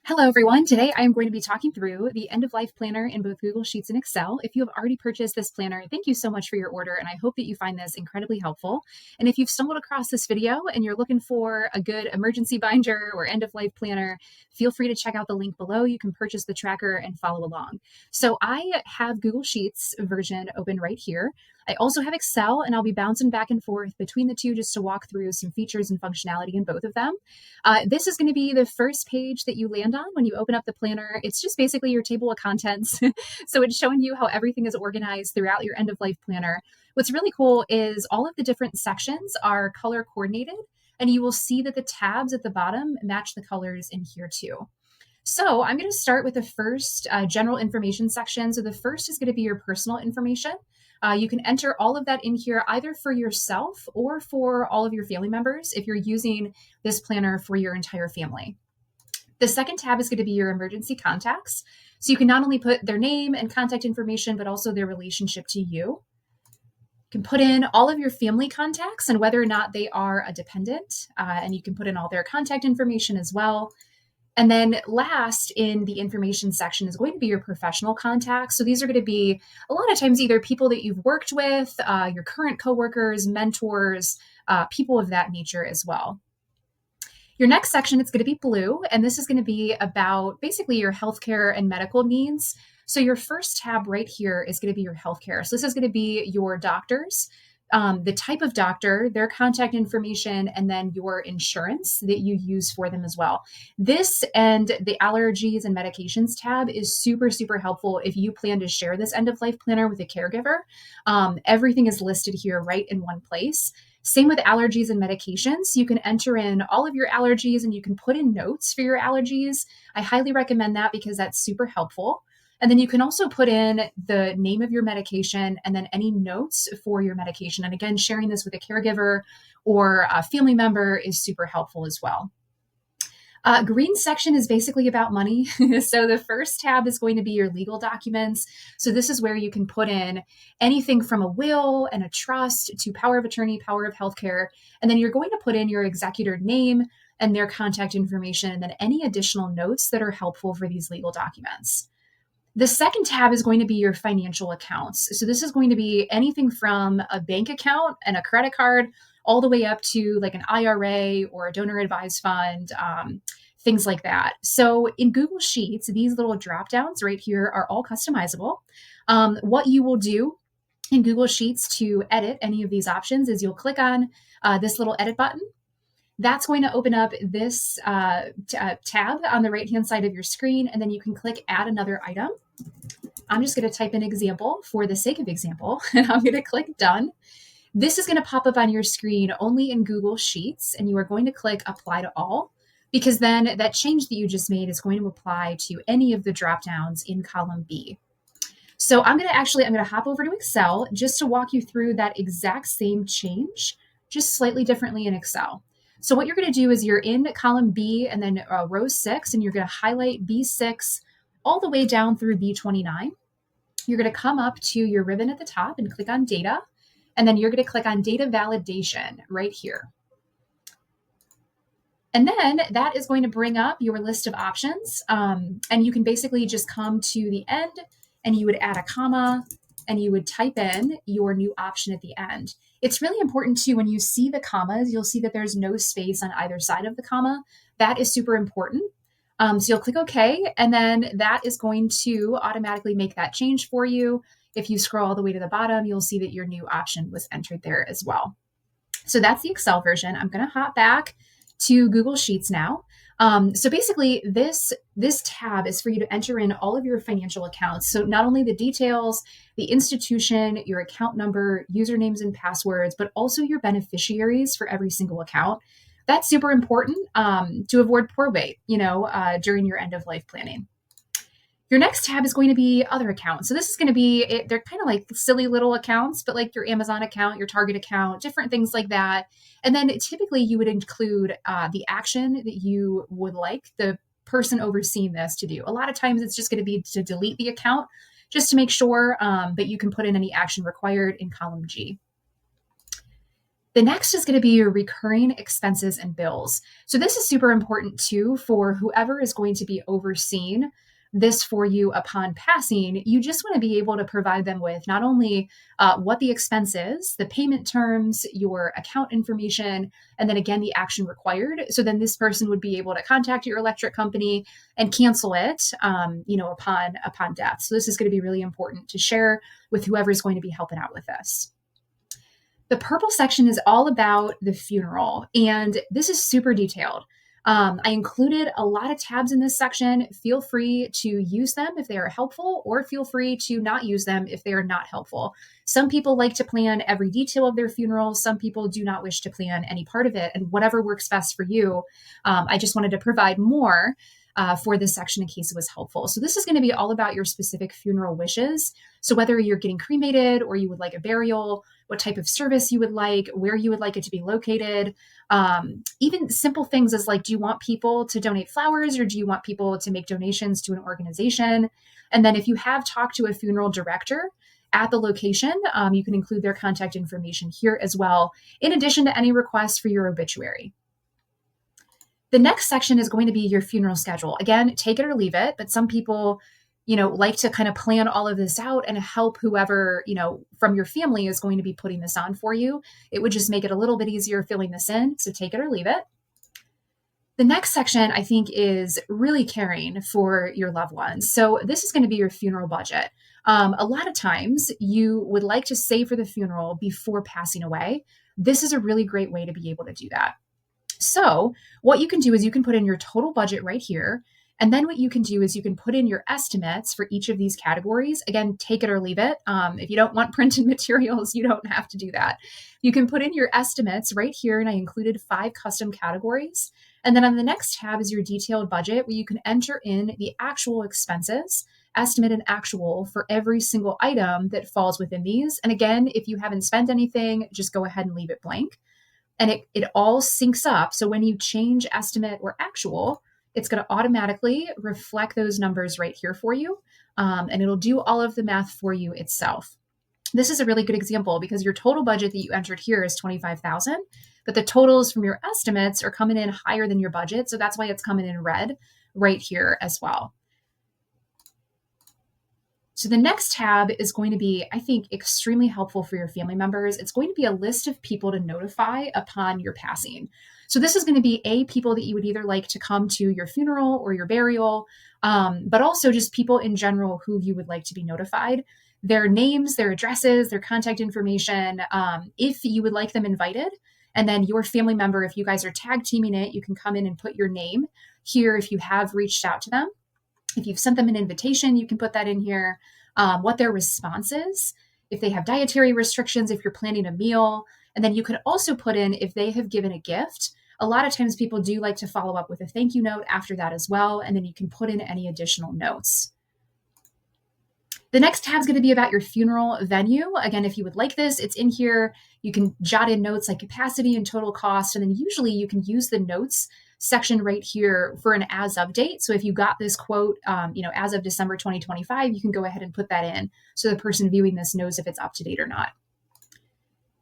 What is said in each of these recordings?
Hello, everyone. Today I am going to be talking through the end of life planner in both Google Sheets and Excel. If you have already purchased this planner, thank you so much for your order, and I hope that you find this incredibly helpful. And if you've stumbled across this video and you're looking for a good emergency binder or end of life planner, feel free to check out the link below. You can purchase the tracker and follow along. So I have Google Sheets version open right here. I also have Excel, and I'll be bouncing back and forth between the two just to walk through some features and functionality in both of them. This is going to be the first page that you land on when you open up the planner. It's just basically your table of contents. So it's showing you how everything is organized throughout your end of life planner. What's really cool is all of the different sections are color coordinated, and you will see that the tabs at the bottom match the colors in here too. So I'm going to start with the first general information section. So the first is going to be your personal information. You can enter all of that in here either for yourself or for all of your family members if you're using this planner for your entire family. The second tab is going to be your emergency contacts. So you can not only put their name and contact information, but also their relationship to you. You can put in all of your family contacts and whether or not they are a dependent, and you can put in all their contact information as well. And then last in the information section is going to be your professional contacts. So these are going to be a lot of times either people that you've worked with, your current coworkers, mentors, people of that nature as well. Your next section is going to be blue, and this is going to be about basically your healthcare and medical needs. So your first tab right here is going to be your healthcare. So this is going to be your doctors, the type of doctor, their contact information, and then your insurance that you use for them as well. This and the allergies and medications tab is super, super helpful if you plan to share this end of life planner with a caregiver. Everything is listed here right in one place. Same with allergies and medications. You can enter in all of your allergies and you can put in notes for your allergies. I highly recommend that because that's super helpful. And then you can also put in the name of your medication and then any notes for your medication. And again, sharing this with a caregiver or a family member is super helpful as well. Green section is basically about money. So the first tab is going to be your legal documents. So this is where you can put in anything from a will and a trust to power of attorney, power of healthcare. And then you're going to put in your executor name and their contact information, and then any additional notes that are helpful for these legal documents. The second tab is going to be your financial accounts. So this is going to be anything from a bank account and a credit card all the way up to like an IRA or a donor advised fund, things like that. So in Google Sheets, these little drop downs right here are all customizable. What you will do in Google Sheets to edit any of these options is you'll click on this little edit button. That's going to open up this tab on the right-hand side of your screen, and then you can click Add Another Item. I'm just going to type in example for the sake of example, and I'm going to click Done. This is going to pop up on your screen only in Google Sheets, and you are going to click Apply to All, because then that change that you just made is going to apply to any of the drop-downs in column B. So I'm going to hop over to Excel just to walk you through that exact same change, just slightly differently in Excel. So what you're going to do is you're in column B and then row 6, and you're going to highlight B6 all the way down through B29. You're going to come up to your ribbon at the top and click on Data, and then you're going to click on Data Validation right here. And then that is going to bring up your list of options, and you can basically just come to the end and you would add a comma and you would type in your new option at the end. It's really important too, when you see the commas, you'll see that there's no space on either side of the comma. That is super important. So you'll click OK, and then that is going to automatically make that change for you. If you scroll all the way to the bottom, you'll see that your new option was entered there as well. So that's the Excel version. I'm going to hop back to Google Sheets now. So basically, this tab is for you to enter in all of your financial accounts. So not only the details, the institution, your account number, usernames and passwords, but also your beneficiaries for every single account. That's super important to avoid probate, during your end of life planning. Your next tab is going to be other accounts. So this is going to be, they're kind of like silly little accounts, but like your Amazon account, your Target account, different things like that. And then typically you would include the action that you would like the person overseeing this to do. A lot of times it's just going to be to delete the account just to make sure, but you can put in any action required in column G. The next is going to be your recurring expenses and bills. So this is super important too for whoever is going to be overseeing this for you upon passing. You just want to be able to provide them with not only what the expense is, the payment terms, your account information, and then again, the action required. So then this person would be able to contact your electric company and cancel it, upon death. So this is going to be really important to share with whoever is going to be helping out with this. The purple section is all about the funeral, and this is super detailed. I included a lot of tabs in this section. Feel free to use them if they are helpful, or feel free to not use them if they are not helpful. Some people like to plan every detail of their funeral. Some people do not wish to plan any part of it, and whatever works best for you. I just wanted to provide more for this section in case it was helpful. So this is going to be all about your specific funeral wishes. So whether you're getting cremated or you would like a burial, what type of service you would like, where you would like it to be located, even simple things as like, do you want people to donate flowers or do you want people to make donations to an organization? And then if you have talked to a funeral director at the location, you can include their contact information here as well, in addition to any requests for your obituary. The next section is going to be your funeral schedule. Again, take it or leave it, but some people, like to kind of plan all of this out and help whoever, from your family is going to be putting this on for you. It would just make it a little bit easier filling this in. So take it or leave it. The next section, I think, is really caring for your loved ones. So this is going to be your funeral budget. A lot of times you would like to save for the funeral before passing away. This is a really great way to be able to do that. So what you can do is you can put in your total budget right here. And then what you can do is you can put in your estimates for each of these categories. Again, take it or leave it. If you don't want printed materials, you don't have to do that. You can put in your estimates right here. And I included 5 custom categories. And then on the next tab is your detailed budget, where you can enter in the actual expenses, estimate and actual for every single item that falls within these. And again, if you haven't spent anything, just go ahead and leave it blank. And it all syncs up. So when you change estimate or actual, it's going to automatically reflect those numbers right here for you. And it'll do all of the math for you itself. This is a really good example because your total budget that you entered here is $25,000, but the totals from your estimates are coming in higher than your budget. So that's why it's coming in red right here as well. So the next tab is going to be, I think, extremely helpful for your family members. It's going to be a list of people to notify upon your passing. So this is going to be people that you would either like to come to your funeral or your burial, but also just people in general who you would like to be notified. Their names, their addresses, their contact information, if you would like them invited. And then your family member, if you guys are tag teaming it, you can come in and put your name here if you have reached out to them. If you've sent them an invitation, you can put that in here, what their response is, if they have dietary restrictions, if you're planning a meal. And then you could also put in if they have given a gift. A lot of times people do like to follow up with a thank you note after that as well. And then you can put in any additional notes. The next tab is going to be about your funeral venue. Again, if you would like this, it's in here. You can jot in notes like capacity and total cost. And then usually you can use the notes section right here for an as of date. So if you got this quote, as of December 2025, you can go ahead and put that in so the person viewing this knows if it's up to date or not.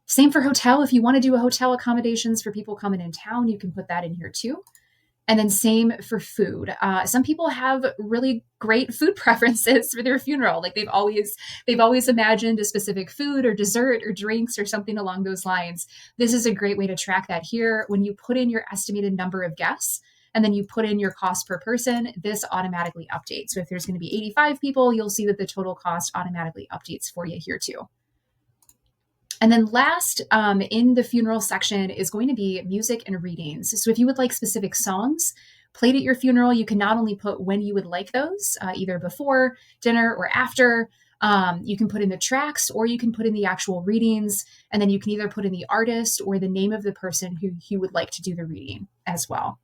Same for hotel. If you want to do a hotel accommodations for people coming in town, you can put that in here too. And then same for food. Some people have really great food preferences for their funeral. Like they've always imagined a specific food or dessert or drinks or something along those lines. This is a great way to track that here. When you put in your estimated number of guests and then you put in your cost per person, this automatically updates. So if there's going to be 85 people, you'll see that the total cost automatically updates for you here too. And then last in the funeral section is going to be music and readings. So if you would like specific songs played at your funeral, you can not only put when you would like those, either before dinner or after. You can put in the tracks or you can put in the actual readings. And then you can either put in the artist or the name of the person who you would like to do the reading as well.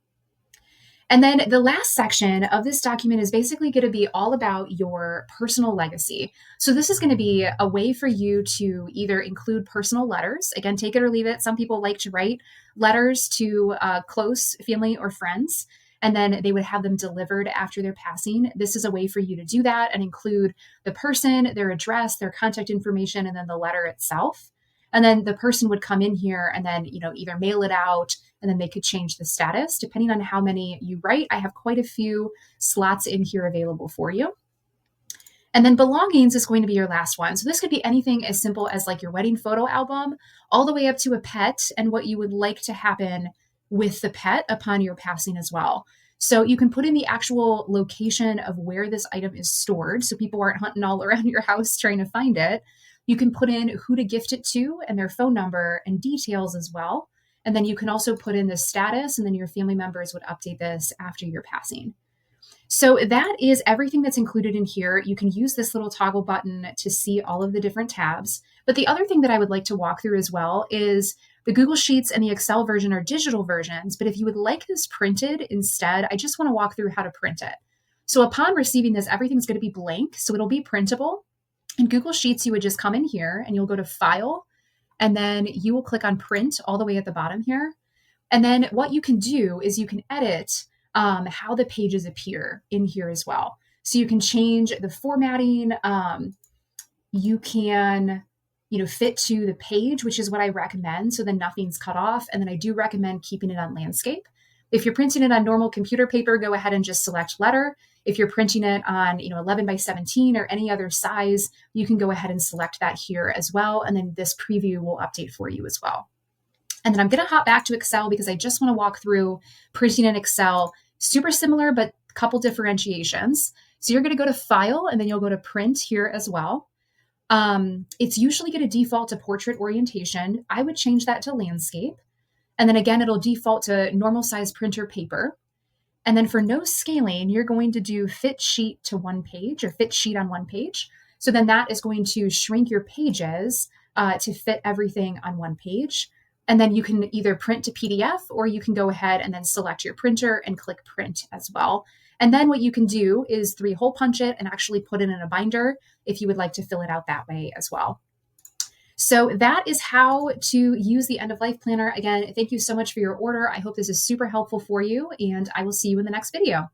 And then the last section of this document is basically going to be all about your personal legacy. So this is going to be a way for you to either include personal letters. Again, take it or leave it. Some people like to write letters to close family or friends, and then they would have them delivered after their passing. This is a way for you to do that and include the person, their address, their contact information, and then the letter itself. And then the person would come in here and then, either mail it out, and then they could change the status depending on how many you write. I have quite a few slots in here available for you. And then belongings is going to be your last one. So this could be anything as simple as like your wedding photo album, all the way up to a pet and what you would like to happen with the pet upon your passing as well. So you can put in the actual location of where this item is stored so people aren't hunting all around your house trying to find it. You can put in who to gift it to and their phone number and details as well. And then you can also put in the status, and then your family members would update this after your passing. So that is everything that's included in here. You can use this little toggle button to see all of the different tabs. But the other thing that I would like to walk through as well is the Google Sheets and the Excel version are digital versions. But if you would like this printed instead, I just want to walk through how to print it. So upon receiving this, everything's going to be blank. So it'll be printable. In Google Sheets, you would just come in here and you'll go to File, and then you will click on Print all the way at the bottom here. And then what you can do is you can edit how the pages appear in here as well. So you can change the formatting. You can, fit to the page, which is what I recommend. So then nothing's cut off. And then I do recommend keeping it on landscape. If you're printing it on normal computer paper, go ahead and just select letter. If you're printing it on, 11 by 17 or any other size, you can go ahead and select that here as well. And then this preview will update for you as well. And then I'm going to hop back to Excel because I just want to walk through printing in Excel. Super similar, but a couple differentiations. So you're going to go to File, and then you'll go to Print here as well. It's usually going to default to portrait orientation. I would change that to landscape. And then again, it'll default to normal size printer paper. And then for no scaling, you're going to do fit sheet to one page, or fit sheet on one page. So then that is going to shrink your pages to fit everything on one page. And then you can either print to PDF, or you can go ahead and then select your printer and click print as well. And then what you can do is 3-hole punch it and actually put it in a binder if you would like to fill it out that way as well. So that is how to use the end of life planner. Again, thank you so much for your order. I hope this is super helpful for you, and I will see you in the next video.